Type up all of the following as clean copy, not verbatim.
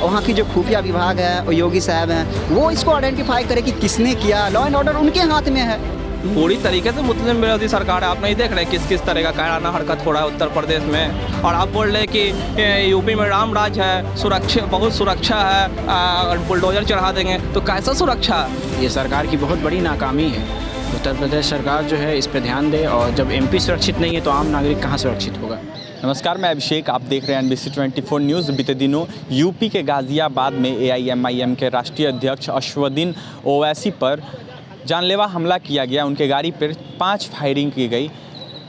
वहाँ की जो खुफिया विभाग है और योगी साहब हैं वो इसको आइडेंटिफाई करे कि किसने किया। लॉ एंड ऑर्डर उनके हाथ में है। पूरी तरीके से मुस्लिम विरोधी सरकार है। आप नहीं देख रहे किस किस तरह का कायराना हरकत हो रहा है उत्तर प्रदेश में। और आप बोल रहे कि यूपी में राम राज है, सुरक्षा बहुत सुरक्षा है, बुलडोजर चढ़ा देंगे, तो कैसा सुरक्षा? ये सरकार की बहुत बड़ी नाकामी है। उत्तर प्रदेश सरकार जो है इस पर ध्यान दे, और जब एमपी सुरक्षित नहीं है तो आम नागरिक कहाँ सुरक्षित होगा। नमस्कार, मैं अभिषेक, आप देख रहे हैं NBC 24 न्यूज़। बीते दिनों यूपी के गाज़ियाबाद में AIMIM के राष्ट्रीय अध्यक्ष असदुद्दीन ओवैसी पर जानलेवा हमला किया गया। उनके गाड़ी पर 5 फायरिंग की गई।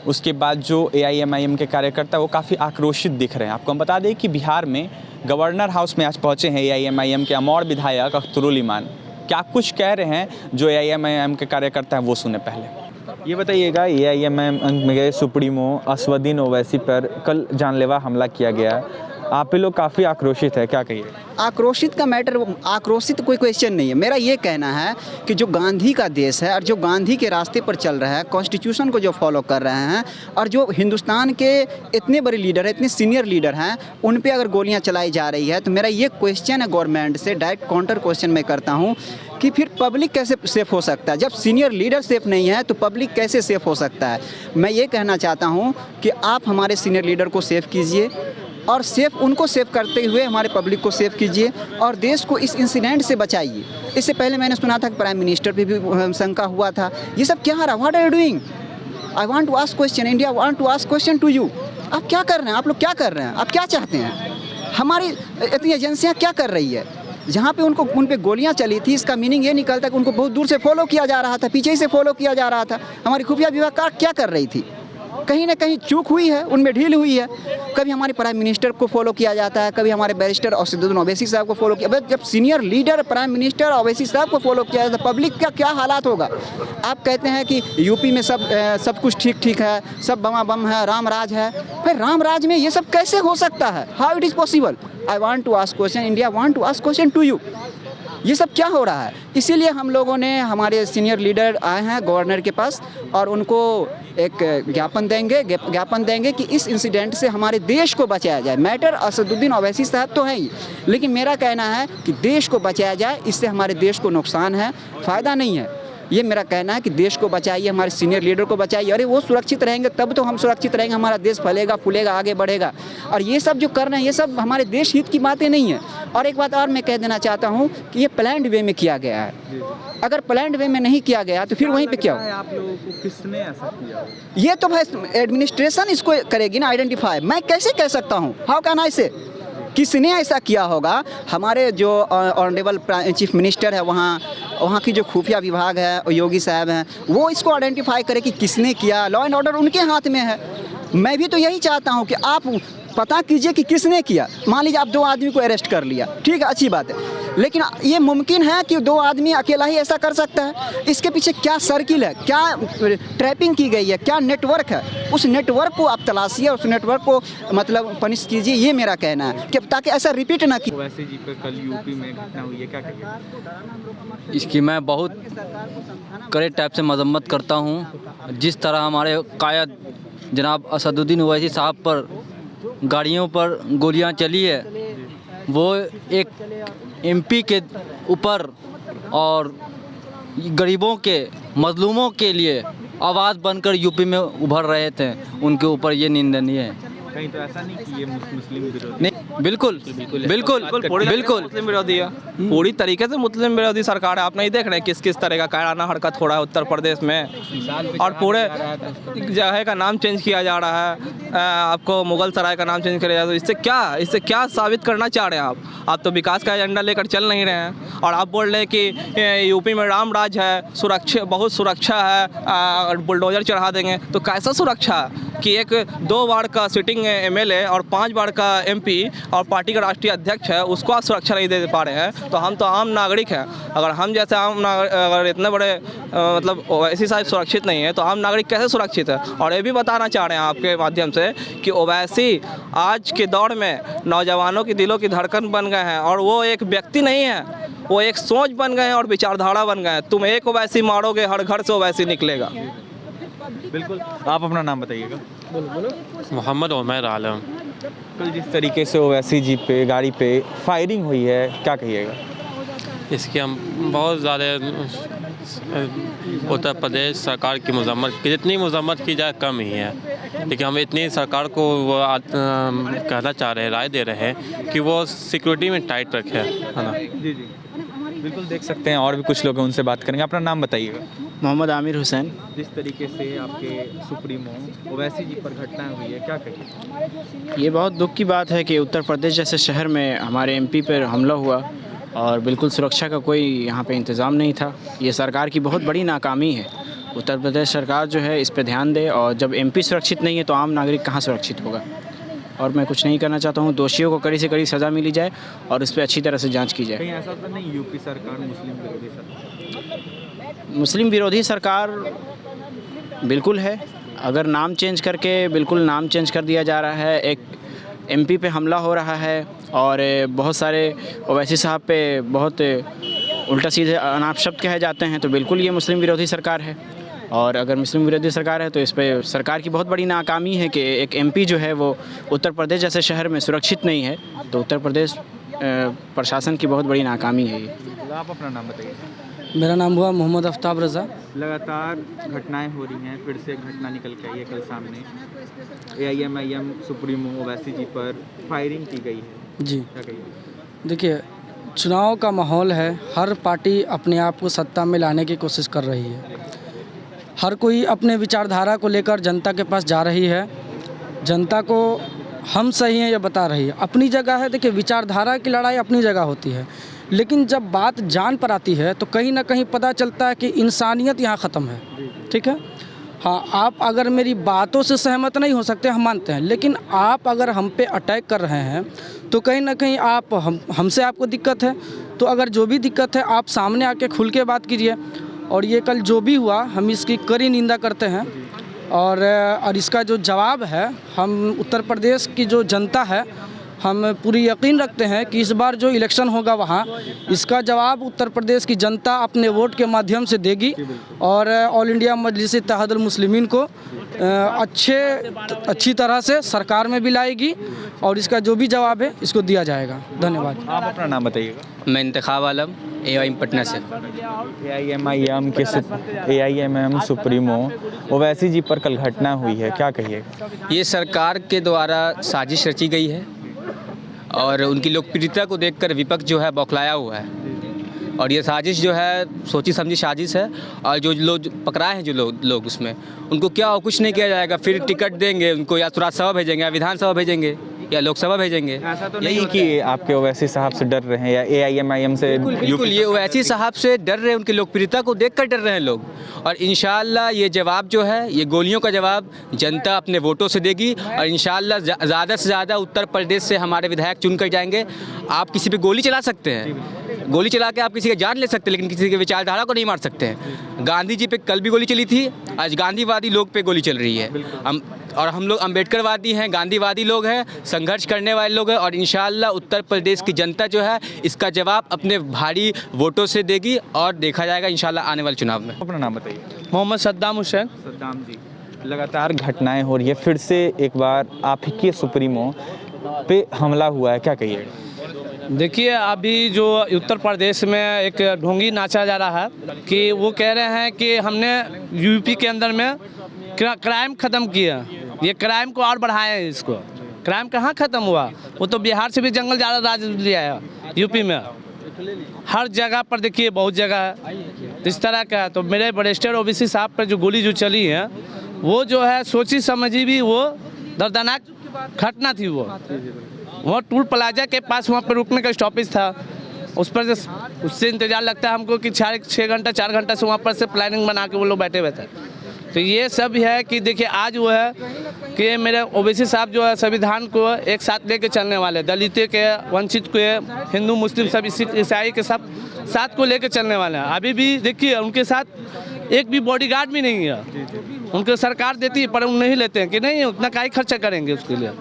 उसके बाद जो AIMIM के कार्यकर्ता वो काफ़ी आक्रोशित दिख रहे हैं। आपको हम बता दें कि बिहार में गवर्नर हाउस में आज पहुँचे हैं AIMIM के अमौर विधायक अख्तरुल ईमान। क्या कुछ कह रहे हैं जो AIMIM के कार्यकर्ता हैं वो सुने पहले। ये बताइएगा, AIMIM के सुप्रीमो असदुद्दीन ओवैसी पर कल जानलेवा हमला किया गया, आप लोग काफ़ी आक्रोशित है, क्या कहिए? आक्रोशित का मैटर, आक्रोशित कोई क्वेश्चन नहीं है। मेरा ये कहना है कि जो गांधी का देश है और जो गांधी के रास्ते पर चल रहा है, कॉन्स्टिट्यूशन को जो फॉलो कर रहे हैं, और जो हिंदुस्तान के इतने बड़े लीडर हैं, इतने सीनियर लीडर हैं, उन पे अगर गोलियां चलाई जा रही है तो मेरा ये क्वेश्चन है गवर्नमेंट से, डायरेक्ट काउंटर क्वेश्चन मैं करता हूँ कि फिर पब्लिक कैसे सेफ़ हो सकता है? जब सीनियर लीडर सेफ़ नहीं है तो पब्लिक कैसे सेफ़ हो सकता है? मैं ये कहना चाहता हूँ कि आप हमारे सीनियर लीडर को सेफ़ कीजिए और उनको सेव करते हुए हमारे पब्लिक को सेव कीजिए और देश को इस इंसिडेंट से बचाइए। इससे पहले मैंने सुना था कि प्राइम मिनिस्टर पे भी शंका हुआ था। ये सब क्या रहा? What are you doing? I want to ask question, India want to ask question to you. आप क्या कर रहे हैं? आप लोग क्या कर रहे हैं? आप क्या चाहते हैं? हमारी इतनी एजेंसियाँ क्या कर रही है? जहाँ पे उन पे गोलियाँ चली थी, इसका मीनिंग ये निकलता कि उनको बहुत दूर से फॉलो किया जा रहा था, पीछे से फॉलो किया जा रहा था। हमारी खुफिया विभाग क्या कर रही थी? कहीं ना कहीं चूक हुई है, उनमें ढील हुई है। कभी हमारे प्राइम मिनिस्टर को फॉलो किया जाता है, कभी हमारे बैरिस्टर असदुद्दीन ओवैसी साहब को फॉलो किया। जब senior leader prime minister Owaisi साहब को फॉलो किया जाता है, पब्लिक का क्या हालात होगा? आप कहते हैं कि यूपी में सब कुछ ठीक है, सब बम है, राम राज है। भाई राम राज में ये सब कैसे हो सकता है? How it is possible? I want to ask question, India want to ask question to you. ये सब क्या हो रहा है? इसीलिए हम लोगों ने, हमारे सीनियर लीडर आए हैं गवर्नर के पास और उनको एक ज्ञापन देंगे कि इस इंसिडेंट से हमारे देश को बचाया जाए। मैटर असदुद्दीन ओवैसी साहब तो हैं ही, लेकिन मेरा कहना है कि देश को बचाया जाए। इससे हमारे देश को नुकसान है, फ़ायदा नहीं है। ये मेरा कहना है कि देश को बचाइए, हमारे सीनियर लीडर को बचाइए। अरे वो सुरक्षित रहेंगे तब तो हम सुरक्षित रहेंगे, हमारा देश फलेगा फूलेगा, आगे बढ़ेगा। और ये सब जो कर रहे हैं ये सब हमारे देश हित की बातें नहीं है। और एक बात और मैं कह देना चाहता हूँ कि ये प्लान्ड वे में किया गया है। अगर प्लान्ड वे में नहीं किया गया तो फिर वहीं पे क्या हो? आप लोगों को किसने ऐसा किया? ये तो भाई एडमिनिस्ट्रेशन इसको करेगी ना आइडेंटिफाई। मैं कैसे कह सकता हूँ? हाउ कैन आई से? किसने ऐसा किया होगा? हमारे जो ऑनरेबल चीफ मिनिस्टर है, वहाँ की जो खुफिया विभाग है और योगी साहब हैं, वो इसको आइडेंटिफाई करे कि किसने किया। लॉ एंड ऑर्डर उनके हाथ में है। मैं भी तो यही चाहता हूँ कि आप पता कीजिए कि किसने किया। मान लीजिए आप 2 आदमी को अरेस्ट कर लिया, ठीक है, अच्छी बात है, लेकिन ये मुमकिन है कि 2 आदमी अकेला ही ऐसा कर सकता है? इसके पीछे क्या सर्किल है, क्या ट्रैपिंग की गई है, क्या नेटवर्क है? उस नेटवर्क को आप तलाशिए और उस नेटवर्क को मतलब पनिश कीजिए। ये मेरा कहना है कि ताकि ऐसा रिपीट ना की। वैसे जी पर कल यूपी में घटना हुई है, क्या कहिए? इसकी मैं बहुत कड़े टाइप से मजम्मत करता हूँ। जिस तरह हमारे कायद जनाब असदुद्दीन ओवैसी साहब पर गाड़ियों पर गोलियां चली है, वो एक MP के ऊपर और गरीबों के, मजलूमों के लिए आवाज़ बनकर यूपी में उभर रहे थे, उनके ऊपर ये निंदनीय है। कहीं तो ऐसा नहीं कि ये मुस्लिम विरोधी? नहीं, बिल्कुल मुस्लिम विरोधी है। पूरी तरीके से मुस्लिम विरोधी सरकार है। आप नहीं देख रहे किस किस तरह का कायराना हरकत हो रहा है उत्तर प्रदेश में। और पूरे जगह का नाम चेंज किया जा रहा है। आपको मुगल सराय का नाम चेंज किया जा रहा है। इससे क्या साबित करना चाह रहे हैं आप तो विकास का एजेंडा लेकर चल नहीं रहे हैं। और आप बोल रहे हैं कि यूपी में राम राज है, बहुत सुरक्षा है, बुलडोजर चढ़ा देंगे, तो कैसा सुरक्षा कि एक 2 बार का सिटिंग MLA और 5 बार का MP और पार्टी का राष्ट्रीय अध्यक्ष है, उसको आप सुरक्षा नहीं दे पा रहे हैं। तो हम तो आम नागरिक हैं। अगर हम जैसे आम नागरिक, अगर इतने बड़े मतलब ओवैसी साहब सुरक्षित नहीं है तो आम नागरिक कैसे सुरक्षित है? और ये भी बताना चाह रहे हैं आपके माध्यम से कि ओवैसी आज के दौर में नौजवानों की दिलों की धड़कन बन गए हैं। और वो एक व्यक्ति नहीं है, वो एक सोच बन गए हैं और विचारधारा बन गए हैं। तुम एक ओवैसी मारोगे, हर घर से ओवैसी निकलेगा। बिल्कुल। आप अपना नाम बताइएगा। मोहम्मद उमैर आलम। कल जिस तरीके से ओवैसी जी पे गाड़ी पे फायरिंग हुई है, क्या कहिएगा? इसकी हम बहुत ज़्यादा उत्तर प्रदेश सरकार की मजम्मत, जितनी मजम्मत की जाए कम ही है, लेकिन हम इतनी सरकार को वो कहना चाह रहे हैं, राय दे रहे हैं कि वो सिक्योरिटी में टाइट रखे, है ना। जी जी, बिल्कुल देख सकते हैं, और भी कुछ लोग हैं, उनसे बात करेंगे। अपना नाम बताइएगा। मोहम्मद आमिर हुसैन। जिस तरीके से आपके सुप्रीमो ओवैसी जी पर घटना हुई है, क्या कहिए? ये बहुत दुख की बात है कि उत्तर प्रदेश जैसे शहर में हमारे एमपी पर हमला हुआ और बिल्कुल सुरक्षा का कोई यहाँ पे इंतज़ाम नहीं था। ये सरकार की बहुत बड़ी नाकामी है। उत्तर प्रदेश सरकार जो है इस पे ध्यान दे, और जब एमपी सुरक्षित नहीं है तो आम नागरिक कहाँ सुरक्षित होगा। और मैं कुछ नहीं करना चाहता हूँ, दोषियों को कड़ी से कड़ी सज़ा मिली जाए और इस पर अच्छी तरह से जाँच की जाए। कहीं ऐसा तो नहीं यूपी सरकार मुस्लिम विरोधी सरकार? मुस्लिम विरोधी सरकार बिल्कुल है। अगर नाम चेंज करके बिल्कुल नाम चेंज कर दिया जा रहा है, एक एमपी पे हमला हो रहा है और बहुत सारे ओवैसी साहब पे बहुत उल्टा सीधे अनाप शब्द कहे जाते हैं, तो बिल्कुल ये मुस्लिम विरोधी सरकार है। और अगर मुस्लिम विरोधी सरकार है तो इस पे सरकार की बहुत बड़ी नाकामी है कि एक एमपी जो है वो उत्तर प्रदेश जैसे शहर में सुरक्षित नहीं है, तो उत्तर प्रदेश प्रशासन की बहुत बड़ी नाकामी है ये। आप अपना नाम बताइए। मेरा नाम हुआ मोहम्मद आफ्ताब रज़ा। लगातार घटनाएं हो रही हैं, फिर से एक घटना निकल के आई है कल सामने, AIMIM सुप्रीमो ओवैसी जी पर फायरिंग की गई है, जी क्या कहिए? देखिए, चुनाव का माहौल है, हर पार्टी अपने आप को सत्ता में लाने की कोशिश कर रही है। हर कोई अपने विचारधारा को लेकर जनता के पास जा रही है, जनता को हम सही हैं ये बता रही है। अपनी जगह है, देखिए विचारधारा की लड़ाई अपनी जगह होती है, लेकिन जब बात जान पर आती है तो कहीं ना कहीं पता चलता है कि इंसानियत यहाँ ख़त्म है। ठीक है, हाँ, आप अगर मेरी बातों से सहमत नहीं हो सकते, हम मानते हैं, लेकिन आप अगर हम पे अटैक कर रहे हैं तो कहीं ना कहीं आप हमसे आपको दिक्कत है। तो अगर जो भी दिक्कत है आप सामने आके खुल के बात कीजिए। और ये कल जो भी हुआ हम इसकी कड़ी निंदा करते हैं, और इसका जो जवाब है, हम उत्तर प्रदेश की जो जनता है, हम पूरी यकीन रखते हैं कि इस बार जो इलेक्शन होगा वहाँ इसका जवाब उत्तर प्रदेश की जनता अपने वोट के माध्यम से देगी और ऑल इंडिया मजलिस इत्तेहादुल मुस्लिमीन को अच्छी तरह से सरकार में भी लाएगी, और इसका जो भी जवाब है इसको दिया जाएगा। धन्यवाद। आप अपना नाम बताइएगा। मैं इंतखाब आलम, AIM पटना से। AIMIM सुप्रीमो ओवैसी जी पर कल घटना हुई है, क्या कहिएगा? ये सरकार के द्वारा साजिश रची गई है और उनकी लोकप्रियता को देखकर विपक्ष जो है बौखलाया हुआ है, और ये साजिश जो है सोची समझी साजिश है। और जो लोग पकड़ाए हैं, जो लोग उसमें, उनको क्या और कुछ नहीं किया जाएगा, फिर टिकट देंगे उनको, या राज्यसभा भेजेंगे, या विधानसभा भेजेंगे, या लोकसभा भेजेंगे। ऐसा तो नहीं कि आपके ओवैसी साहब से डर रहे हैं या AIMIM से? बिल्कुल, ये ओवैसी साहब से डर रहे हैं, उनकी लोकप्रियता को देखकर डर रहे हैं लोग। और इंशाअल्लाह ये जवाब जो है, ये गोलियों का जवाब जनता अपने वोटों से देगी, और इंशाअल्लाह ज़्यादा से ज़्यादा उत्तर प्रदेश से हमारे विधायक चुन कर जाएंगे। आप किसी पे गोली चला सकते हैं, गोली चला के आप किसी का जान ले सकते हैं, लेकिन किसी के विचारधारा को नहीं मार सकते हैं। गांधी जी पे कल भी गोली चली थी, आज गांधीवादी लोग पे गोली चल रही है। हम लोग अम्बेडकरवादी हैं, गांधीवादी लोग हैं, संघर्ष करने वाले लोग हैं, और इंशाअल्लाह उत्तर प्रदेश की जनता जो है इसका जवाब अपने भारी वोटों से देगी, और देखा जाएगा इंशाअल्लाह आने वाले चुनाव में। अपना नाम बताइए। मोहम्मद सद्दाम हुसैन। सद्दाम जी, लगातार घटनाएं हो रही है, फिर से एक बार आप ही के सुप्रीमो पे हमला हुआ है, क्या कहिएगा? देखिए, अभी जो उत्तर प्रदेश में एक ढोंगी नाचा जा रहा है कि वो कह रहे हैं कि हमने यूपी के अंदर में क्राइम ख़त्म किया, ये क्राइम को और बढ़ाएं। इसको क्राइम कहाँ ख़त्म हुआ, वो तो बिहार से भी जंगल ज़्यादा राज लिया है यूपी में। हर जगह पर देखिए, बहुत जगह है इस तरह का। तो मेरे बरिस्टर OBC साहब पर जो गोली जो चली है, वो जो है सोची समझी भी वो दर्दनाक घटना थी। वो टूल प्लाजा के पास वहाँ पर रुकने का स्टॉपेज था, उस पर उससे इंतज़ार लगता है हमको कि 6 घंटा 4 घंटा से वहाँ पर से प्लानिंग बना के वो लोग बैठे हुए थे। तो ये सब है कि देखिए, आज वो है कि मेरे OBC साहब जो है संविधान को एक साथ लेके चलने वाले, दलित के, वंचित के, हिंदू मुस्लिम सब ईसाई के सब साथ को लेके चलने वाले हैं। अभी भी देखिए उनके साथ एक भी बॉडीगार्ड भी नहीं है, उनको सरकार देती है पर उन नहीं लेते हैं कि नहीं उतना का ही खर्चा करेंगे उसके लिए,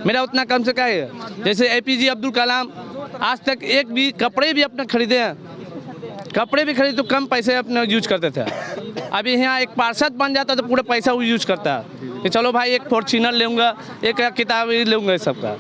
मेरा उतना कम से क्या है। जैसे APJ अब्दुल कलाम आज तक एक भी कपड़े भी अपने खरीदे हैं कपड़े भी खरीद तो कम पैसे अपने यूज करते थे। अभी यहाँ एक पार्षद बन जाता तो पूरा पैसा वो यूज करता है कि चलो भाई एक फॉर्च्यूनर लूँगा, एक किताब लूँगा, इस सब का।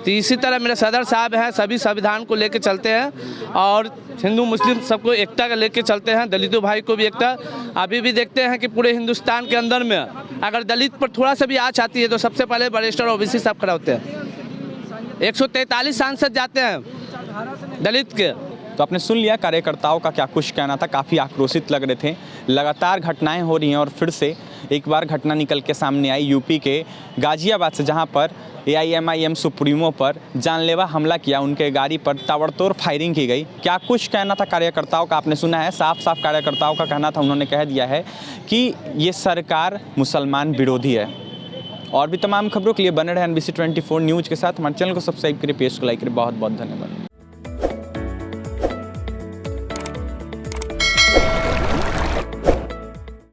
तो इसी तरह मेरे सदर साहब हैं, सभी संविधान को लेके चलते हैं और हिंदू मुस्लिम सबको एकता का लेके चलते हैं, दलितों भाई को भी एकता। अभी भी देखते हैं कि पूरे हिंदुस्तान के अंदर में अगर दलित पर थोड़ा सा भी आँच आती है तो सबसे पहले वरिष्ठ और ओबीसी साहब खड़ा होते हैं। 143 सांसद जाते हैं दलित के। तो आपने सुन लिया कार्यकर्ताओं का क्या कुछ कहना था, काफ़ी आक्रोशित लग रहे थे। लगातार घटनाएं हो रही हैं और फिर से एक बार घटना निकल के सामने आई यूपी के गाजियाबाद से, जहां पर AIMIM सुप्रीमो पर जानलेवा हमला किया, उनके गाड़ी पर ताबड़तोड़ फायरिंग की गई। क्या कुछ कहना था कार्यकर्ताओं का आपने सुना है। साफ साफ कार्यकर्ताओं का कहना था, उन्होंने कह दिया है कि ये सरकार मुसलमान विरोधी है। और भी तमाम खबरों के लिए बने रहे NBC 24 न्यूज़ के साथ। हमारे चैनल को सब्सक्राइब करिए, पेज को लाइक करिए। बहुत बहुत धन्यवाद।